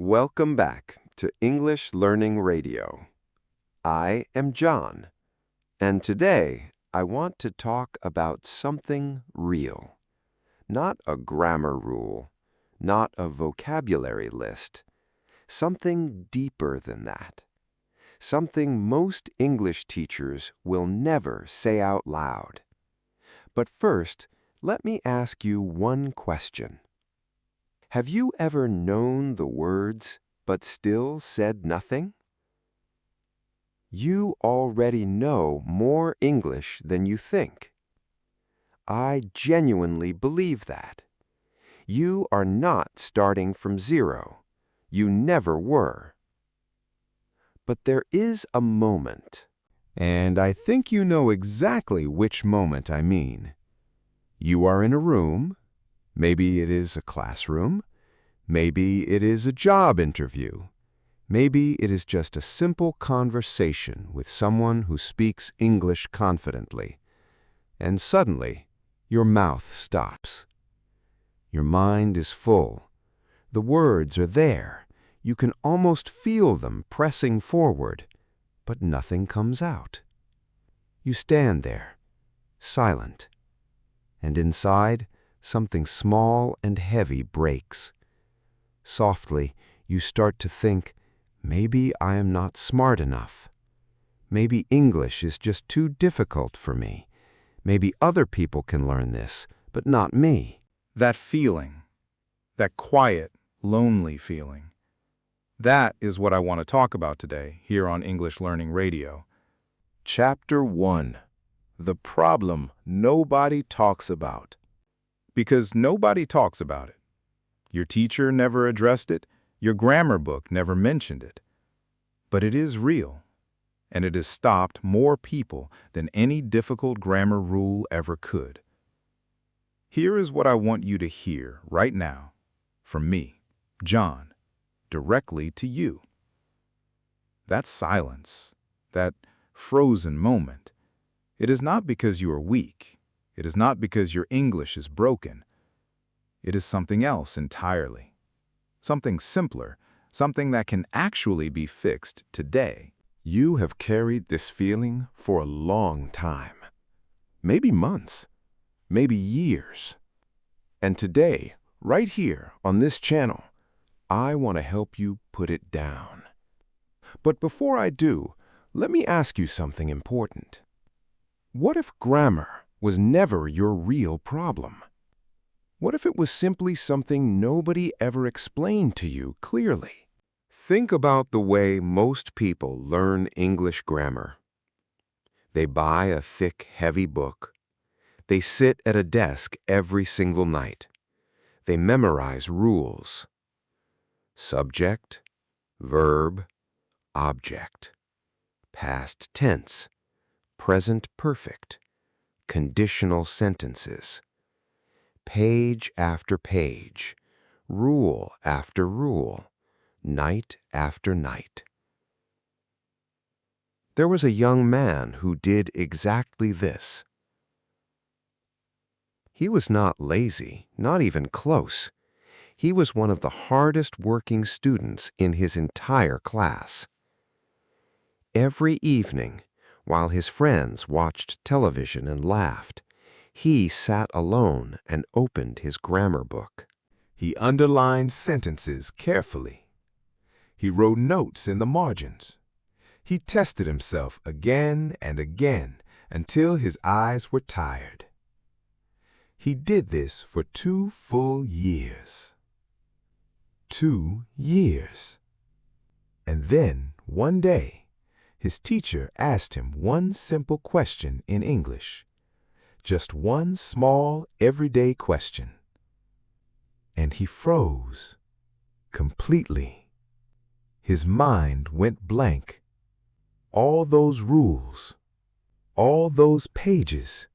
Welcome back to English Learning Radio. I am John, and today I want to talk about something real. Not a grammar rule, not a vocabulary list. Something deeper than that. Something most English teachers will never say out loud. But first, let me ask you one question. Have you ever known the words but still said nothing? You already know more English than you think. I genuinely believe that. You are not starting from zero. You never were. But there is a moment, and I think you know exactly which moment I mean. You are in a room. Maybe it is a classroom. Maybe it is a job interview. Maybe it is just a simple conversation with someone who speaks English confidently. And suddenly, your mouth stops. Your mind is full. The words are there. You can almost feel them pressing forward, but nothing comes out. You stand there, silent. And inside, something small and heavy breaks. Softly, you start to think, maybe I am not smart enough. Maybe English is just too difficult for me. Maybe other people can learn this, but not me. That feeling, that quiet, lonely feeling, that is what I want to talk about today here on English Learning Radio. Chapter 1. The problem nobody talks about. Because nobody talks about it. Your teacher never addressed it. Your grammar book never mentioned it. But it is real, and it has stopped more people than any difficult grammar rule ever could. Here is what I want you to hear right now from me, John, directly to you. That silence, that frozen moment, it is not because you are weak. It is not because your English is broken. It is something else entirely. Something simpler, something that can actually be fixed today. You have carried this feeling for a long time. Maybe months, maybe years. And today, right here on this channel, I want to help you put it down. But before I do, let me ask you something important. What if grammar was never your real problem? What if it was simply something nobody ever explained to you clearly? Think about the way most people learn English grammar. They buy a thick, heavy book. They sit at a desk every single night. They memorize rules. Subject, verb, object. Past tense, present perfect, conditional sentences. Page after page, rule after rule, night after night. There was a young man who did exactly this. He was not lazy, not even close. He was one of the hardest working students in his entire class. Every evening, while his friends watched television and laughed, he sat alone and opened his grammar book. He underlined sentences carefully. He wrote notes in the margins. He tested himself again and again until his eyes were tired. He did this for 2 full years. 2 years. And then, one day, his teacher asked him one simple question in English. Just one small, everyday question. And he froze. Completely. His mind went blank. All those rules, all those pages,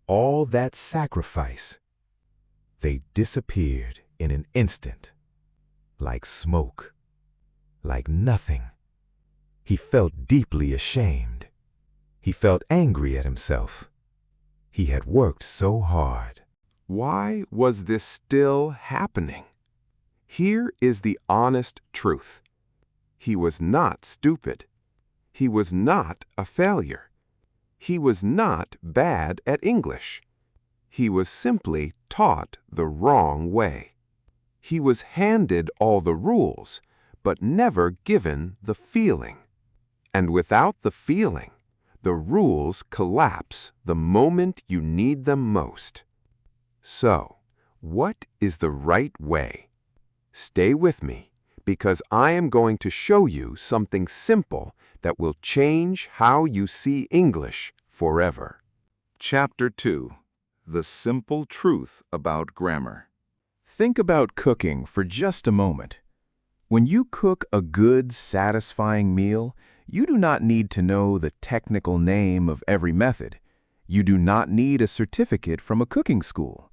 all that sacrifice, they disappeared in an instant, like smoke, like nothing. He felt deeply ashamed. He felt angry at himself. He had worked so hard. Why was this still happening? Here is the honest truth. He was not stupid. He was not a failure. He was not bad at English. He was simply taught the wrong way. He was handed all the rules, but never given the feeling. And without the feeling, the rules collapse the moment you need them most. So, what is the right way? Stay with me, because I am going to show you something simple that will change how you see English forever. Chapter 2. The Simple Truth About Grammar. Think about cooking for just a moment. When you cook a good, satisfying meal, you do not need to know the technical name of every method. You do not need a certificate from a cooking school.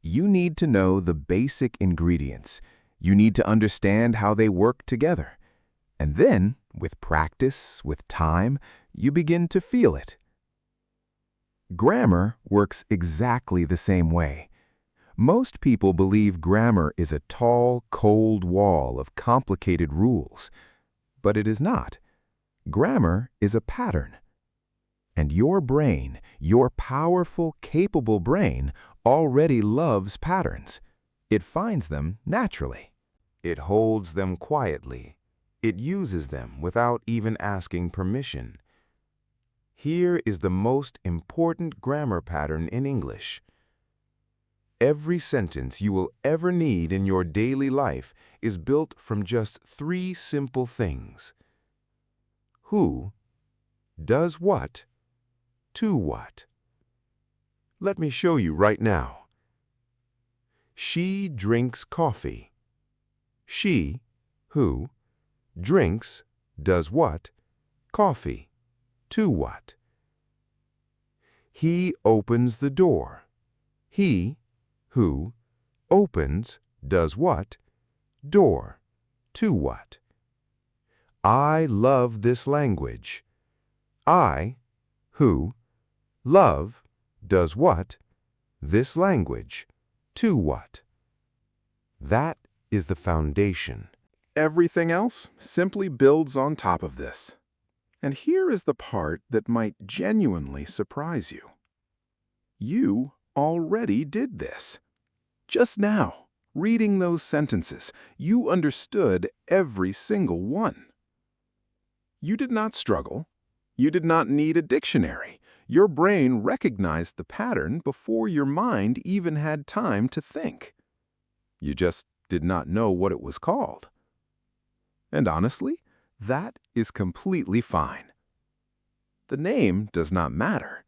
You need to know the basic ingredients. You need to understand how they work together. And then, with practice, with time, you begin to feel it. Grammar works exactly the same way. Most people believe grammar is a tall, cold wall of complicated rules. But it is not. Grammar is a pattern. And your brain, your powerful, capable brain, already loves patterns. It finds them naturally. It holds them quietly. It uses them without even asking permission. Here is the most important grammar pattern in English. Every sentence you will ever need in your daily life is built from just 3 simple things. Who does what to what. Let me show you right now. She drinks coffee. She, who, drinks, does what, coffee, to what. He opens the door. He, who, opens, does what, door, to what. I love this language. I, who, love, does what, this language, to what. That is the foundation. Everything else simply builds on top of this. And here is the part that might genuinely surprise you. You already did this. Just now, reading those sentences, you understood every single one. You did not struggle. You did not need a dictionary. Your brain recognized the pattern before your mind even had time to think. You just did not know what it was called. And honestly, that is completely fine. The name does not matter.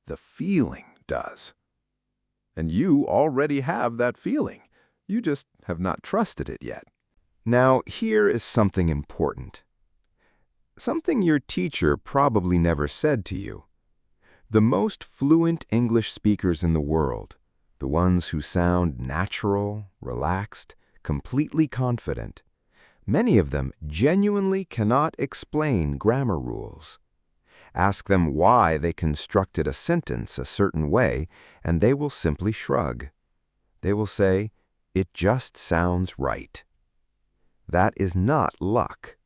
The feeling does. And you already have that feeling. You just have not trusted it yet. Now, here is something important. Something your teacher probably never said to you. The most fluent English speakers in the world, the ones who sound natural, relaxed, completely confident, many of them genuinely cannot explain grammar rules. Ask them why they constructed a sentence a certain way, and they will simply shrug. They will say, "It just sounds right." That is not luck.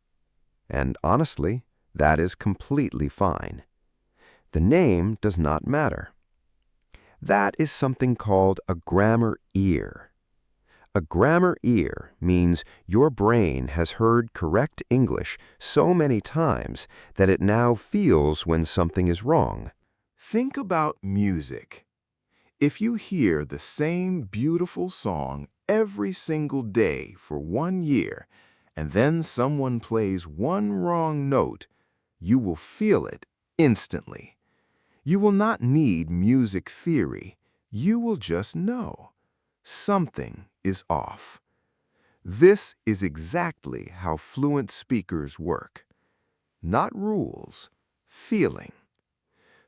And honestly, that is completely fine. The name does not matter. That is something called a grammar ear. A grammar ear means your brain has heard correct English so many times that it now feels when something is wrong. Think about music. If you hear the same beautiful song every single day for 1 year, and then someone plays one wrong note, you will feel it instantly. You will not need music theory. You will just know. Something is off. This is exactly how fluent speakers work. Not rules, feeling.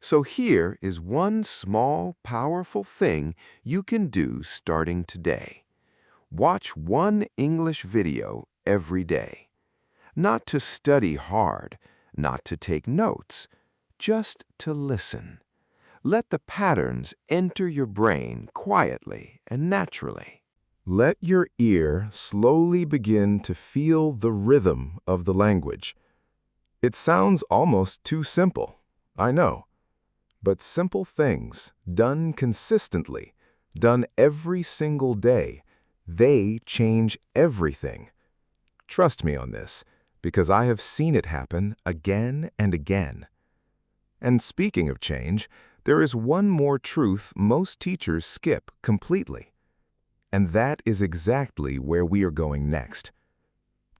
So here is one small, powerful thing you can do starting today. Watch one English video every day. Not to study hard, not to take notes, just to listen. Let the patterns enter your brain quietly and naturally. Let your ear slowly begin to feel the rhythm of the language. It sounds almost too simple, I know. But simple things, done consistently, done every single day, they change everything. Trust me on this, because I have seen it happen again and again. And speaking of change, there is one more truth most teachers skip completely. And that is exactly where we are going next.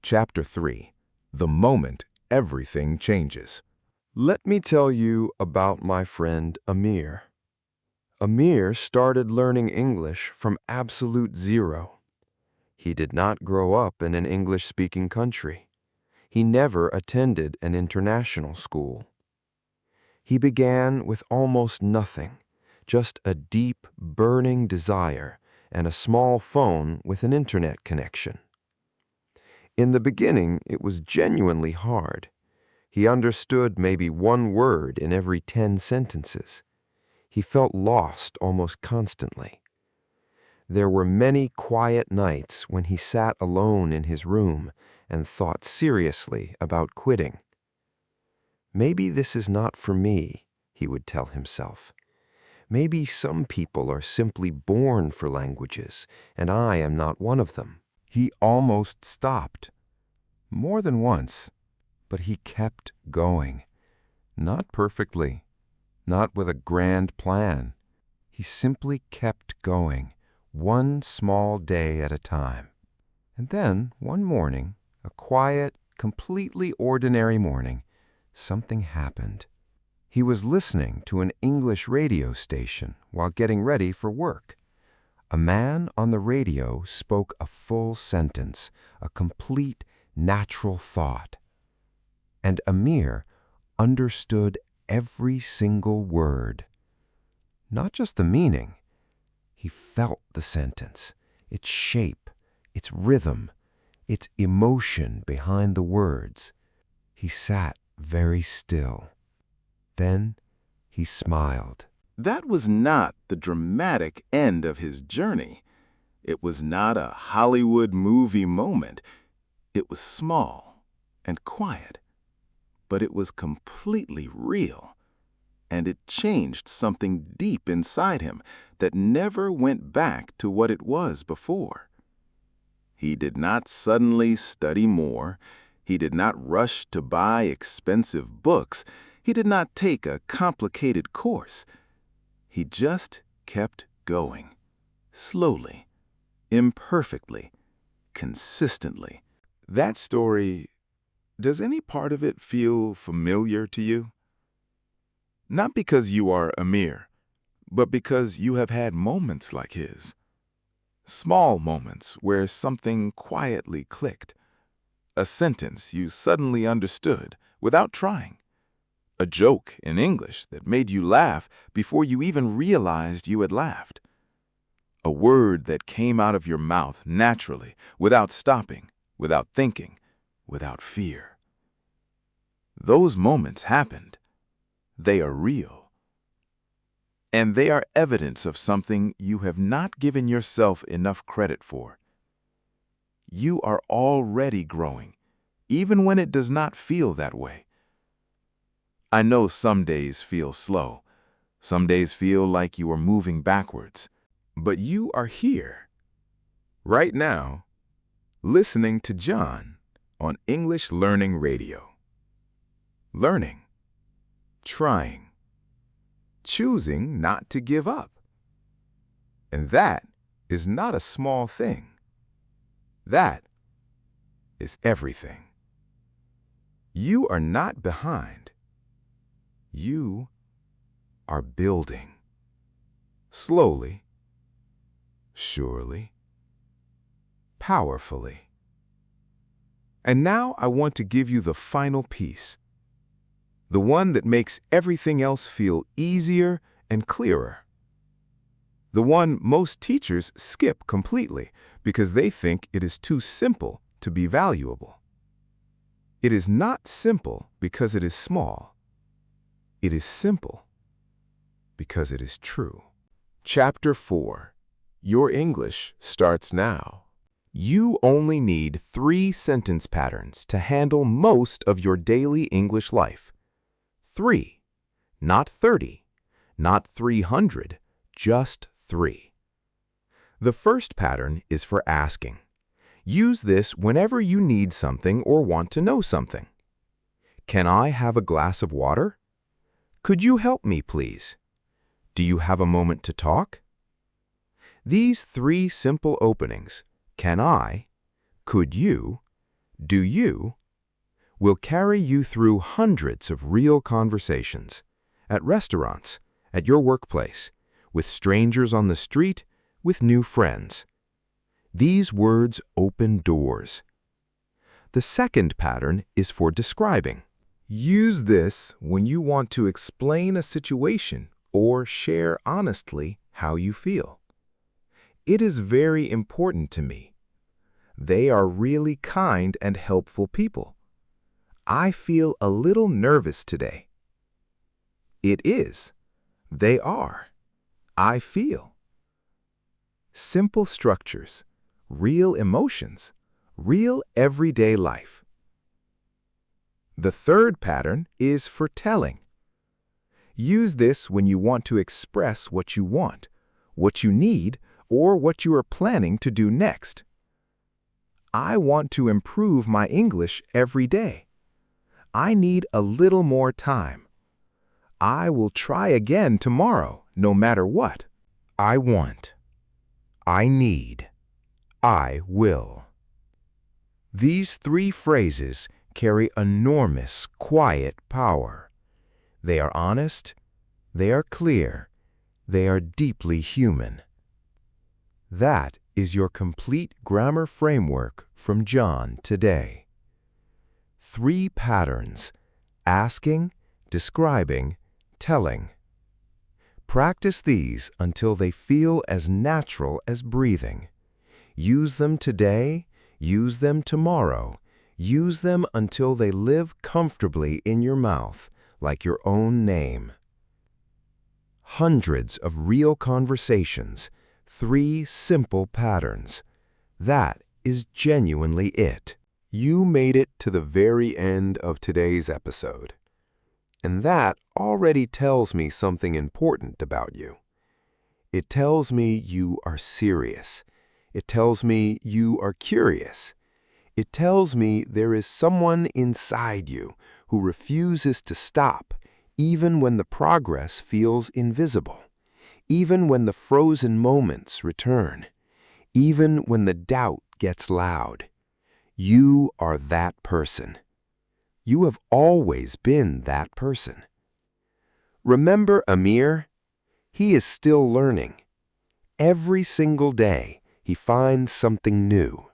Chapter 3. The moment everything changes. Let me tell you about my friend Amir. Amir started learning English from absolute zero. He did not grow up in an English-speaking country. He never attended an international school. He began with almost nothing, just a deep, burning desire and a small phone with an internet connection. In the beginning, it was genuinely hard. He understood maybe one word in every 10 sentences. He felt lost almost constantly. There were many quiet nights when he sat alone in his room and thought seriously about quitting. Maybe this is not for me, he would tell himself. Maybe some people are simply born for languages, and I am not one of them. He almost stopped. More than once, but he kept going. Not perfectly, not with a grand plan. He simply kept going, one small day at a time. And then, one morning, a quiet, completely ordinary morning, something happened. He was listening to an English radio station while getting ready for work. A man on the radio spoke a full sentence, a complete, natural thought. And Amir understood every single word. Not just the meaning. He felt the sentence, its shape, its rhythm, its emotion behind the words. He sat very still. Then he smiled. That was not the dramatic end of his journey. It was not a Hollywood movie moment. It was small and quiet, but it was completely real. And it changed something deep inside him that never went back to what it was before. He did not suddenly study more. He did not rush to buy expensive books. He did not take a complicated course. He just kept going, slowly, imperfectly, consistently. That story, does any part of it feel familiar to you? Not because you are Amir, but because you have had moments like his. Small moments where something quietly clicked. A sentence you suddenly understood without trying. A joke in English that made you laugh before you even realized you had laughed. A word that came out of your mouth naturally, without stopping, without thinking, without fear. Those moments happened. They are real. And they are evidence of something you have not given yourself enough credit for. You are already growing, even when it does not feel that way. I know some days feel slow. Some days feel like you are moving backwards. But you are here, right now, listening to John on English Learning Radio. Learning, trying, choosing not to give up. And that is not a small thing. That is everything. You are not behind. You are building. Slowly, surely, powerfully. And now I want to give you the final piece. The one that makes everything else feel easier and clearer. The one most teachers skip completely because they think it is too simple to be valuable. It is not simple because it is small. It is simple because it is true. Chapter 4. Your English starts now. You only need 3 sentence patterns to handle most of your daily English life. 3, not 30, not 300, just 3. The first pattern is for asking. Use this whenever you need something or want to know something. Can I have a glass of water? Could you help me, please? Do you have a moment to talk? These 3 simple openings, can I, could you, do you, will carry you through hundreds of real conversations, at restaurants, at your workplace, with strangers on the street, with new friends. These words open doors. The second pattern is for describing. Use this when you want to explain a situation or share honestly how you feel. It is very important to me. They are really kind and helpful people. I feel a little nervous today. It is. They are. I feel. Simple structures, real emotions, real everyday life. The third pattern is for telling. Use this when you want to express what you want, what you need, or what you are planning to do next. I want to improve my English every day. I need a little more time. I will try again tomorrow, no matter what. I want. I need. I will. These 3 phrases carry enormous, quiet power. They are honest, they are clear, they are deeply human. That is your complete grammar framework from John today. 3 patterns: asking, describing, telling. Practice these until they feel as natural as breathing. Use them today, use them tomorrow, use them until they live comfortably in your mouth, like your own name. Hundreds of real conversations, 3 simple patterns. That is genuinely it. You made it to the very end of today's episode. And that already tells me something important about you. It tells me you are serious. It tells me you are curious. It tells me there is someone inside you who refuses to stop, even when the progress feels invisible, even when the frozen moments return, even when the doubt gets loud. You are that person. You have always been that person. Remember Amir? He is still learning. Every single day, he finds something new,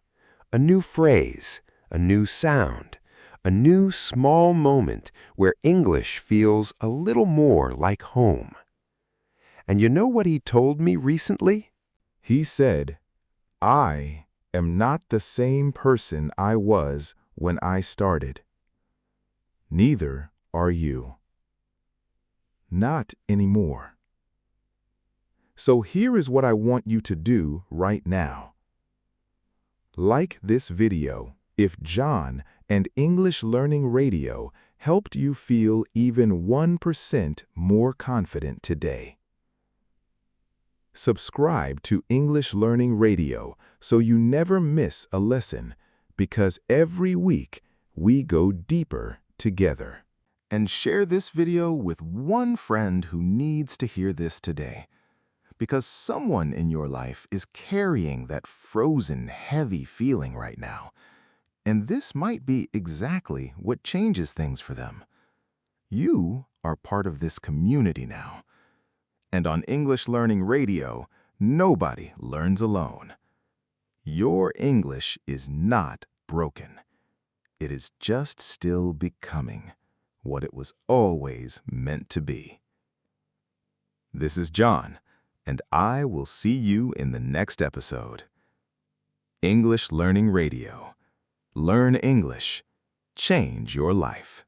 a new phrase, a new sound, a new small moment where English feels a little more like home. And you know what he told me recently? He said, I am not the same person I was when I started. Neither are you. Not anymore. So here is what I want you to do right now. Like this video if John and English Learning Radio helped you feel even 1% more confident today. Subscribe to English Learning Radio so you never miss a lesson, because every week we go deeper together. And share this video with one friend who needs to hear this today. Because someone in your life is carrying that frozen, heavy feeling right now. And this might be exactly what changes things for them. You are part of this community now. And on English Learning Radio, nobody learns alone. Your English is not broken. It is just still becoming what it was always meant to be. This is John, and I will see you in the next episode. English Learning Radio. Learn English. Change your life.